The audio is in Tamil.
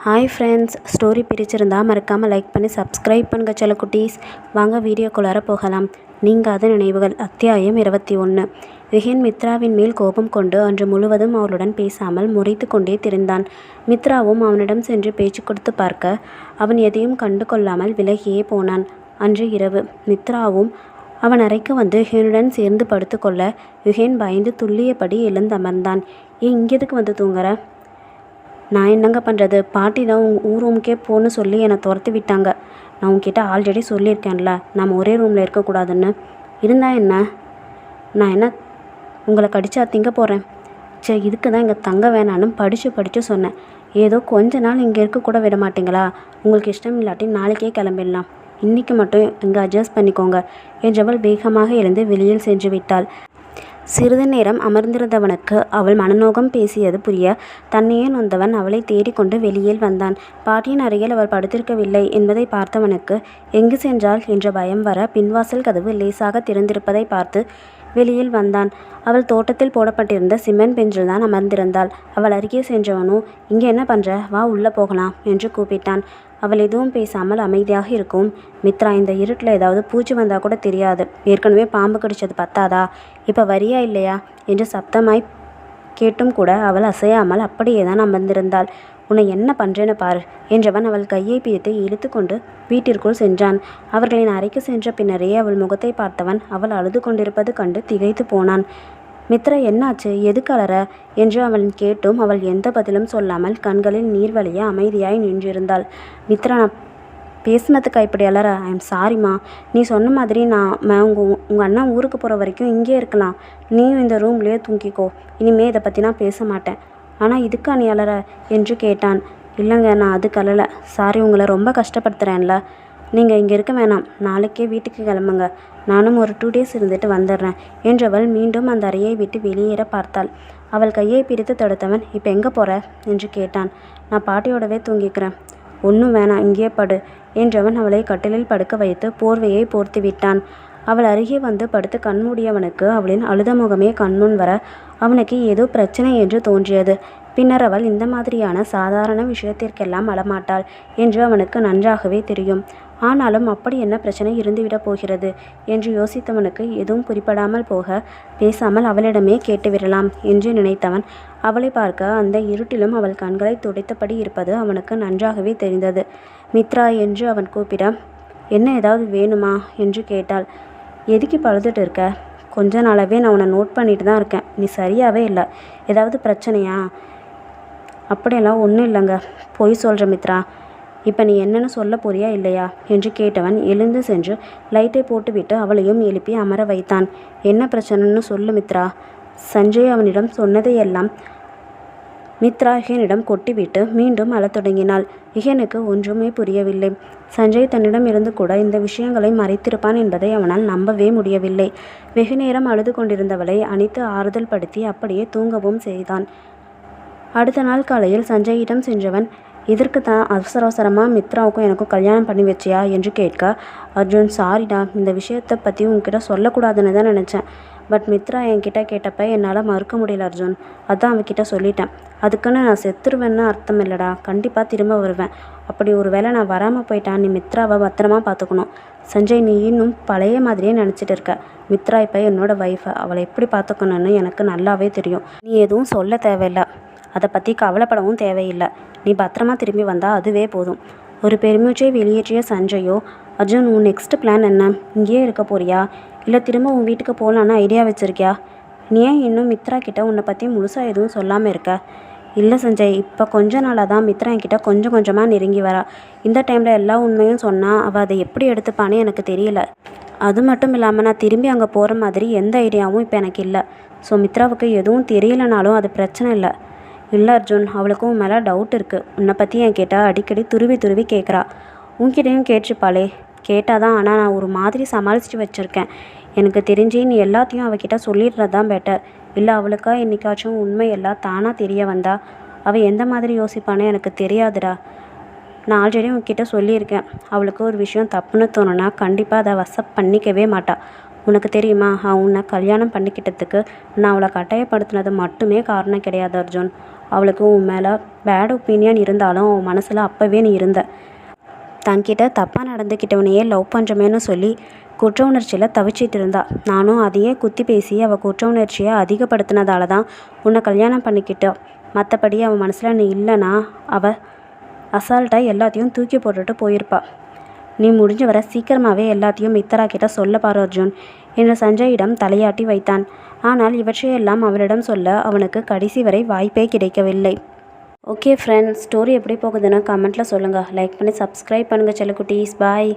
ஹாய் ஃப்ரெண்ட்ஸ், ஸ்டோரி பிடிச்சிருந்தா மறக்காமல் லைக் பண்ணி சப்ஸ்கிரைப் பண்ணுங்க செல்லக்குட்டீஸ். வாங்க வீடியோக்குள்ளார போகலாம். நீங்காத நினைவுகள் அத்தியாயம் 21. விஹன் மித்ராவின் மேல் கோபம் கொண்டு அன்று முழுவதும் அவளுடன் பேசாமல் முறைத்து கொண்டே திரிந்தான். மித்ராவும் அவனிடம் சென்று பேச்சு கொடுத்து பார்க்க அவன் எதையும் கண்டு கொள்ளாமல் விலகியே போனான். அன்று இரவு மித்ராவும் அவன் அறைக்கு வந்து விஹனுடன் சேர்ந்து படுத்து கொள்ள விஹன் பயந்து துள்ளியபடி எழுந்தமர்ந்தான். இங்கே எதுக்கு வந்து தூங்குற? நான் என்னங்க பண்ணுறது, பாட்டி தான் ஊர் ரூமுக்கே போன்னு சொல்லி என்னை துரத்தி விட்டாங்க. நான் உங்ககிட்ட ஆல்ரெடி சொல்லியிருக்கேன்ல, நம்ம ஒரே ரூமில் இருக்கக்கூடாதுன்னு. இருந்தால் என்ன, நான் என்ன உங்களை கடிச்சா திங்க போகிறேன்? சரி, இதுக்கு தான் இங்கே தங்க வேணான்னு படித்து சொன்னேன். ஏதோ கொஞ்ச நாள் இங்கே இருக்க கூட விட மாட்டீங்களா? உங்களுக்கு இஷ்டம் இல்லாட்டி நாளைக்கே கிளம்பிடலாம். இன்றைக்கி மட்டும் இங்கே அட்ஜஸ்ட் பண்ணிக்கோங்க என்றவள் வேகமாக எழுந்து வெளியில் சென்று விட்டாள். சிறிது நேரம் அமர்ந்திருந்தவனுக்கு அவள் மனநோகம் பேசியது புரிய தன்னையே நொந்தவன் அவளை தேடிக்கொண்டு வெளியில் வந்தான். பாட்டியின் அருகில் அவள் படுத்திருக்கவில்லை என்பதை பார்த்தவனுக்கு எங்கு சென்றாள் என்ற பயம் வர பின்வாசல் கதவு லேசாக திறந்திருப்பதை பார்த்து வெளியில் வந்தான். அவள் தோட்டத்தில் போடப்பட்டிருந்த சிமெண்ட் பெஞ்சில் தான் அமர்ந்திருந்தாள். அவள் அருகே சென்றவனோ, இங்கே என்ன பண்ணுற, வா உள்ளே போகலாம் என்று கூப்பிட்டான். அவள் எதுவும் பேசாமல் அமைதியாக இருக்கும். மித்ரா, இந்த இருட்டில் ஏதாவது பூச்சி வந்தால் கூட தெரியாது. ஏற்கனவே பாம்பு கடிச்சது பத்தாதா, இப்போ வரியா இல்லையா என்று சப்தமாய் கேட்டும் கூட அவள் அசையாமல் அப்படியே தான் அமர்ந்திருந்தாள். உன்னை என்ன பண்ணுறேன்னு பாரு என்றவன் அவள் கையை பிடித்து இழுத்து கொண்டு வீட்டிற்குள் சென்றான். அவர்களின் அறைக்கு சென்ற பின்னரே அவள் முகத்தை பார்த்தவன் அவள் அழுது கொண்டிருப்பது கண்டு திகைத்து போனான். மித்ரா, என்னாச்சு, எதுக்கு அலற என்று அவன் கேட்டும் அவள் எந்த பதிலும் சொல்லாமல் கண்களில் நீர் வழிய அமைதியாய் நின்றிருந்தாள். மித்ரா, நான் பேசினதுக்கு இப்படி அலற? ஐ எம் சாரிம்மா. நீ சொன்ன மாதிரி உங்கள் அண்ணா ஊருக்கு போகிற வரைக்கும் இங்கே இருக்கலாம். நீயும் இந்த ரூம்லேயே தூங்கிக்கோ. இனிமேல் இதை பற்றி நான் பேச மாட்டேன். ஆனால் இதுக்கா நீ அலற என்று கேட்டான். இல்லைங்க, நான் அதுக்கு அழலை. சாரி, உங்களை ரொம்ப கஷ்டப்படுத்துகிறேன்ல. நீங்கள் இங்கே இருக்க வேணாம், நாளைக்கே வீட்டுக்கு கிளம்புங்க. நானும் ஒரு 2 days இருந்துட்டு வந்துடுறேன் என்றவள் மீண்டும் அந்த அறையை விட்டு வெளியேற பார்த்தாள். அவள் கையை பிடித்து தடுத்தவன், இப்போ எங்கே போகிற என்று கேட்டான். நான் பாட்டியோடவே தூங்கிக்கிறேன். ஒன்றும் வேணாம், இங்கேயே படு என்றவன் அவளை கட்டிலில் படுக்க வைத்து போர்வையை போர்த்தி விட்டான். அவள் அருகே வந்து படுத்து கண்மூடியவனுக்கு அவளின் அழுத முகமே கண்முன் வர அவனுக்கு ஏதோ பிரச்சனை என்று தோன்றியது. பின்னர் அவள் இந்த மாதிரியான சாதாரண விஷயத்திற்கெல்லாம் அழமாட்டாள் என்று அவனுக்கு நன்றாகவே தெரியும். ஆனாலும் அப்படி என்ன பிரச்சனை இருந்துவிடப் போகிறது என்று யோசித்தவனுக்கு எதுவும் குறிப்படாமல் போக பேசாமல் அவளிடமே கேட்டுவிடலாம் என்று நினைத்தவன் அவளை பார்க்க அந்த இருட்டிலும் அவள் கண்களை துடைத்தபடி இருப்பது அவனுக்கு நன்றாகவே தெரிந்தது. மித்ரா என்று அவன் கூப்பிட, என்ன ஏதாவது வேணுமா என்று கேட்டாள். எதுக்கு பழுதுட்டு இருக்க? கொஞ்ச நாளாகவே நான் உன்னை நோட் பண்ணிட்டு தான் இருக்கேன். நீ சரியாகவே இல்லை. ஏதாவது பிரச்சனையா? அப்படியெல்லாம் ஒன்றும் இல்லைங்க. பொய் சொல்கிற மித்ரா. இப்போ நீ என்னென்னு சொல்ல போறியா இல்லையா என்று கேட்டவன் எழுந்து சென்று லைட்டை போட்டுவிட்டு அவளையும் எழுப்பி அமர வைத்தான். என்ன பிரச்சனைன்னு சொல்லு மித்ரா. சஞ்சய் அவனிடம் சொன்னதையெல்லாம் மித்ரா இகனிடம் கொட்டிவிட்டு மீண்டும் அழத் தொடங்கினாள். இகனுக்கு ஒன்றுமே புரியவில்லை. சஞ்சய் தன்னிடம் இருந்து கூட இந்த விஷயங்களை மறைத்திருப்பான் என்பதை அவனால் நம்பவே முடியவில்லை. வெகு நேரம் அழுது கொண்டிருந்தவளை அணைத்து ஆறுதல் படுத்தி அப்படியே தூங்கவும் செய்தான். அடுத்த நாள் காலையில் சஞ்சயிடம் சென்றவன், இதற்கு தான் அவசரமாக மித்ராவுக்கும் எனக்கும் கல்யாணம் பண்ணி வச்சியா என்று கேட்க, அர்ஜுன், சாரிடா, இந்த விஷயத்தை பற்றி உங்ககிட்ட சொல்லக்கூடாதுன்னு தான் நினச்சேன். பட் மித்ரா என்கிட்ட கேட்டப்ப என்னால் மறுக்க முடியல அர்ஜுன். அதான் அவகிட்ட சொல்லிட்டேன். அதுக்குன்னு நான் செத்துருவேன்னு அர்த்தம் இல்லைடா. கண்டிப்பாக திரும்ப வருவேன். அப்படி ஒரு வேளை நான் வராமல் போயிட்டான், நீ மித்ராவை பத்திரமா பார்த்துக்கணும். சஞ்சய், நீ இன்னும் பழைய மாதிரியே நினச்சிட்டு இருக்க. மித்ரா இப்போ என்னோட ஒய்ஃபை, அவளை எப்படி பார்த்துக்கணுன்னு எனக்கு நல்லாவே தெரியும். நீ எதுவும் சொல்ல தேவையில்லை, அதை பற்றி கவலைப்படவும் தேவையில்லை. நீ பத்திரமா திரும்பி வந்தால் அதுவே போதும். ஒரு பெருமூச்சை வெளியேற்றிய சஞ்சயோ, அர்ஜுன், உன் நெக்ஸ்ட் பிளான் என்ன? இங்கேயே இருக்க போறியா, இல்லை திரும்ப உன் வீட்டுக்கு போகலான்னு ஐடியா வச்சுருக்கியா? நீ ஏன் இன்னும் மித்ரா கிட்ட உன்னை பற்றி முழுசாக எதுவும் சொல்லாமல் இருக்க? இல்லை சஞ்சய், இப்போ கொஞ்ச நாளாக தான் மித்ரா என்கிட்ட கொஞ்சம் கொஞ்சமாக நெருங்கி வரா. இந்த டைமில் எல்லா உண்மையும் சொன்னால் அவள் அதை எப்படி எடுத்துப்பானே எனக்கு தெரியல. அது மட்டும் இல்லாமல் நான் திரும்பி அங்கே போகிற மாதிரி எந்த ஐடியாவும் இப்போ எனக்கு இல்லை. ஸோ மித்ராவுக்கு எதுவும் தெரியலைனாலும் அது பிரச்சனை இல்லை. இல்லை அர்ஜுன், அவளுக்கும் உன் மேலே டவுட் இருக்குது. உன்னை பற்றி என் கேட்டால் அடிக்கடி துருவி கேட்குறா. உன்கிட்டையும் கேட்டுப்பாளே. கேட்டாதான், ஆனால் நான் ஒரு மாதிரி சமாளிச்சுட்டு வச்சுருக்கேன். எனக்கு தெரிஞ்சு நீ எல்லாத்தையும் அவகிட்ட சொல்லிடுறது தான் பெட்டர். இல்லை அவளுக்கா என்னைக்காச்சும் உண்மை எல்லாம் தானாக தெரிய வந்தா அவள் எந்த மாதிரி யோசிப்பானே எனக்கு தெரியாதுடா. நான் ஆல்ரெடி உன்கிட்ட சொல்லியிருக்கேன். அவளுக்கு ஒரு விஷயம் தப்புன்னு தோணுனா கண்டிப்பாக அதை வசப் பண்ணிக்கவே மாட்டாள். உனக்கு தெரியுமா, உன்னை கல்யாணம் பண்ணிக்கிட்டதுக்கு நான் அவளை கட்டாயப்படுத்தினது மட்டுமே காரணம் கிடையாது அர்ஜுன். அவளுக்கு உன் மேலே பேட் ஒப்பீனியன் இருந்தாலும் உன் மனசில் அப்போவே நீ இருந்த. தன்கிட்ட தப்பாக நடந்துக்கிட்டவனையே லவ் பண்ணுறமேன்னு சொல்லி குற்ற உணர்ச்சியில் தவிச்சிட்டு இருந்தா. நானும் அதையே குத்தி பேசி அவள் குற்ற உணர்ச்சியை அதிகப்படுத்தினதால தான் உன்னை கல்யாணம் பண்ணிக்கிட்டோம். மற்றபடி அவன் மனசில் நீ இல்லைன்னா அவள் அசால்ட்டாக எல்லாத்தையும் தூக்கி போட்டுட்டு போயிருப்பா. நீ முடிஞ்ச வர சீக்கிரமாகவே எல்லாத்தையும் மித்ரா கிட்ட சொல்ல பாரு அர்ஜுன் என்று சஞ்சயிடம் தலையாட்டி வைத்தான். ஆனால் இவற்றையெல்லாம் அவனிடம் சொல்ல அவனுக்கு கடைசி வரை வாய்ப்பே கிடைக்கவில்லை. ஓகே ஃப்ரெண்ட்ஸ், ஸ்டோரி எப்படி போகுதுன்னு கமெண்ட்டில் சொல்லுங்கள். லைக் பண்ணி சப்ஸ்கிரைப் பண்ணுங்கள் செல்லக்குட்டீஸ். பாய்.